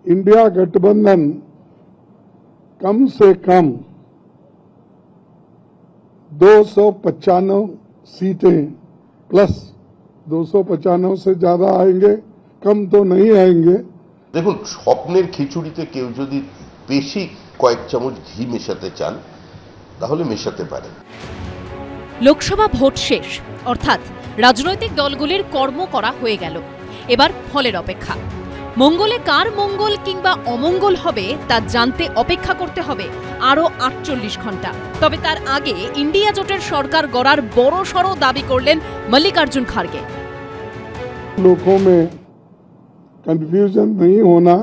India गठबंधन कम से कम 295 सीटें प्लस 295 से ज्यादा आएंगे, कम तो नहीं आएंगे। দেখুন, স্বপ্নের খিচুড়িতে কেউ যদি বেশি কয়েক চামচ ঘি মেশাতে চান তাহলে মেশাতে পারেন। লোকসভা ভোট শেষ, অর্থাৎ রাজনৈতিক দলগুলির কর্ম করা হয়ে গেল। এবার ফলের অপেক্ষা। মঙ্গলে কার মঙ্গল কিংবা অমঙ্গল হবে তা জানতে অপেক্ষা করতে হবে আরো 48 ঘন্টা। তবে তার আগে ইন্ডিয়া জোটের সরকার গড়ার বড়সড় দাবি করলেন মল্লিকার্জুন খাড়গে। लोगों में कंफ्यूजन नहीं होना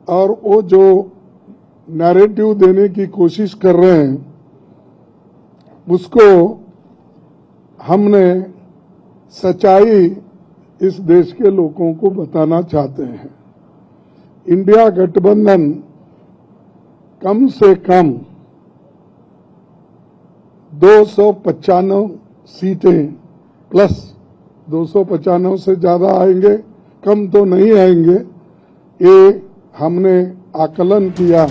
और वो जो नैरेटिव देने की कोशिश कर रहे हैं उसको हमने सच्चाई इस देश के लोगों को बताना चाहते हैं। इंडिया गठबंधन कम से कम 295 सीटें प्लस 295 से ज्यादा आएंगे, कम तो नहीं आएंगे, ये हमने आकलन किया।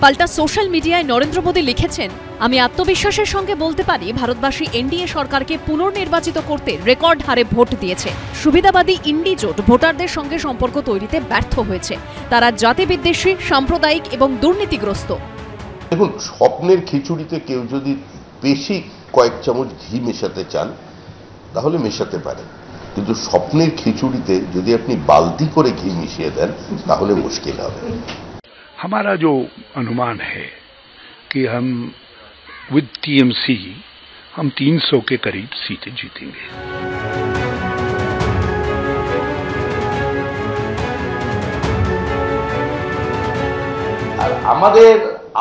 পাল্টা সোশ্যাল মিডিয়ায় নরেন্দ্র মোদী লিখেছেন, আমি আত্মবিশ্বাসের সঙ্গে বলতে পারি ভারতবাসী এনডিএ সরকারকে পুনর্নির্বাচিত করতে রেকর্ড হারে ভোট দিয়েছে। সুবিধাবাদী ইন্ডি জোট ভোটারদের সঙ্গে সম্পর্ক তৈরিতে ব্যর্থ হয়েছে। তারা জাতিবিদ্বেষী, সাম্প্রদায়িক এবং দুর্নীতিগ্রস্ত। দেখুন, স্বপ্নের খিচুড়িতে কেউ যদি বেশি কয়েক চামচ ঘি মেশাতে চান তাহলে মেশাতে পারেন, কিন্তু স্বপ্নের খিচুড়িতে যদি আপনি বালতি করে ঘি মিশিয়ে দেন তাহলে মুশকিল হবে। हमारा जो अनुमान है कि हम विद टीएमसी हम 300 के करीब सीटें जीतेंगे। আর আমাদের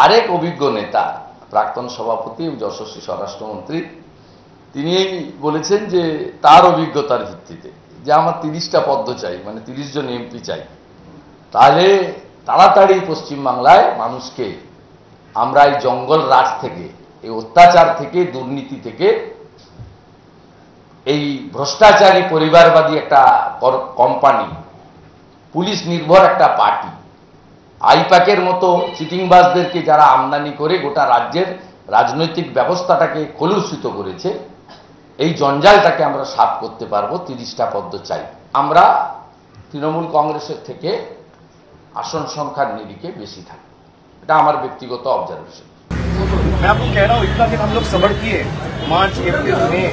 আরেক অভিজ্ঞ নেতা, প্রাক্তন সভাপতি যশস্বী স্বরাষ্ট্রমন্ত্রী, তিনি বলেছেন যে তার অভিজ্ঞতার ভিত্তিতে যে আমার 30টা পদ্ম চাই, মানে 30 জন এমপি চাই, তাহলে তাড়াতাড়ি পশ্চিমবাংলায় মানুষকে আমরা এই জঙ্গল রাজ থেকে, এই অত্যাচার থেকে, দুর্নীতি থেকে, এই ভ্রষ্টাচারী পরিবারবাদী একটা কোম্পানি, পুলিশ নির্ভর একটা পার্টি, আইপ্যাকের মতো চিটিংবাজদেরকে যারা আমদানি করে গোটা রাজ্যের রাজনৈতিক ব্যবস্থাটাকে কলুষিত করেছে, এই জঞ্জালটাকে আমরা সাফ করতে পারবো। 30টা পদ্ম চাই। আমরা তৃণমূল কংগ্রেসের থেকে আসন সংখ্যার নিরিখে বেশি থাকে, এটা আমার ব্যক্তিগত অবজারভেশন। मैं आपको कह रहा हूँ, इतना दिन हम लोग सब्र किए, मार्च, अप्रैल, मई,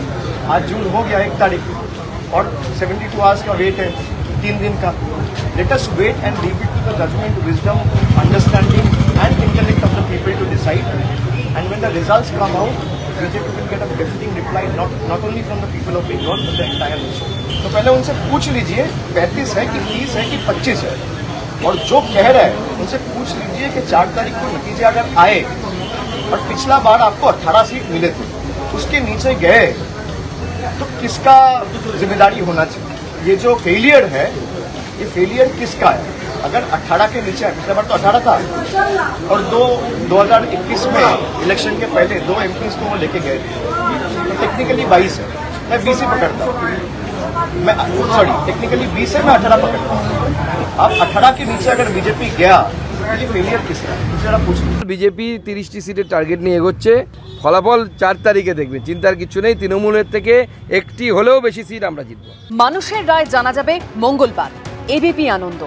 आज जून हो गया 1 तारीख और 72 आवर्स का वेट है, 3 दिन का। Let us wait and leave it to the judgement, wisdom, understanding and intellect of the people to decide. And when the results come out, BJP will get a befitting reply, not only from the people of Bengal but the entire nation. तो पहले उनसे पूछ लीजिए 35 है कि 30 है कि 25 है, और जो कह रहे हैं उनसे पूछ लीजिए कि 4 तारीख को नतीजे अगर आए और पिछला बार आपको 18 सीट मिले थे, उसके नीचे गए, तो किसका जिम्मेदारी होना चाहिए? ये जो फेलियर है, ये फेलियर किसका है? अगर 18 के नीचे है, पिछला बार तो 18 था, और 2021 में इलेक्शन के पहले 2 एमपीज को वो लेके गए थे, तो टेक्निकली 22 है, मैं 20 ही पकड़ता हूँ। मैं सॉरी, टेक्निकली 20 है, मैं 18 पकड़ता हूँ। अब 18 के नीचे अगर बीजेपी गया, ये फेलियर किसका है? जरा पूछ। বিজেপি 30টি সিটের টার্গেট নিয়ে এগোচ্ছে। ফলাফল 4 তারিখে দেখবেন, চিন্তার কিছু নেই। তৃণমূলের থেকে একটি হলেও বেশি সিট আমরা জিতব। মানুষের রায় জানা যাবে মঙ্গলবার। এবিপি আনন্দ।